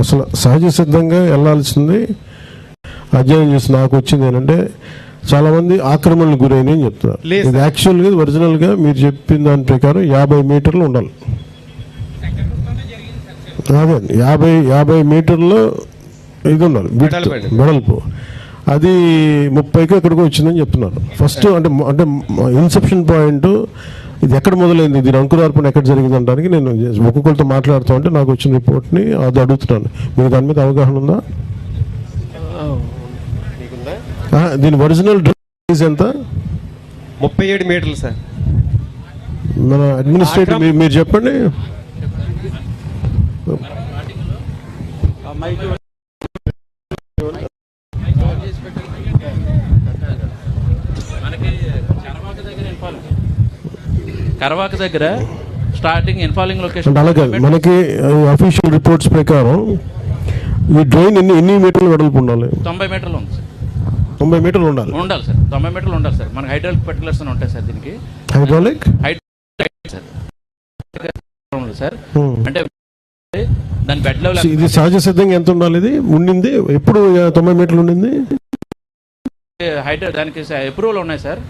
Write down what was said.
అసలు సహజ సిద్ధంగా వెళ్ళాల్సింది అధ్యయనం చేసి నాకు వచ్చింది ఏంటంటే చాలామంది ఆక్రమణకు గురైన అని చెప్తున్నారు. ఇది యాక్చువల్గా ఒరిజినల్గా మీరు చెప్పిన దాని ప్రకారం 50 మీటర్లు ఉండాలి. అదే 50 మీటర్లు ఇది ఉండాలి వెడల్పు. అది 30కి ఎక్కడికో వచ్చిందని చెప్తున్నారు. ఫస్ట్ అంటే ఇన్సెప్షన్ పాయింట్ ఇది ఎక్కడ మొదలైంది, దీని అంకురార్పణ ఎక్కడ జరిగింది అనడానికి నేను ఒక్కొక్కరితో మాట్లాడుతూ ఉంటే నాకు వచ్చిన రిపోర్ట్ని అది అడుగుతున్నాను. మీకు దాని మీద అవగాహన ఉందా? దీని ఒరిజినల్ సైజ్ ఎంత? 37 మీటర్లు సార్. మన అడ్మినిస్ట్రేటివ్ మీరు చెప్పండి. కరవాక దగ్గర స్టార్టింగ్ ఇన్ఫాలింగ్ లొకేషన్. అలాగే మనకి అఫీషియల్ రిపోర్ట్స్ ప్రకారం ఈ డ్రైన్ ఎన్ని మీటర్లు వెడల్పు ఉండాలి? 90 మీటర్లు ఉంది సార్. 90 మీటర్లు ఉండాలి సార్. 90 మీటర్లు ఉండాలి సార్. మనకి హైడ్రాలిక్ పర్టికులర్స్ అని ఉంటాయి సార్. దీనికి హైడ్రాలిక్ సార్ అంటే దాని బెడ్ లెవెల్. ఇది సహజ సిద్ధంగా ఎంత ఉండాలి? ఇది ఉండింది ఎప్పుడు 90 మీటర్లు ఉండింది. దానికి అప్రూవల్ ఉన్నాయి సార్.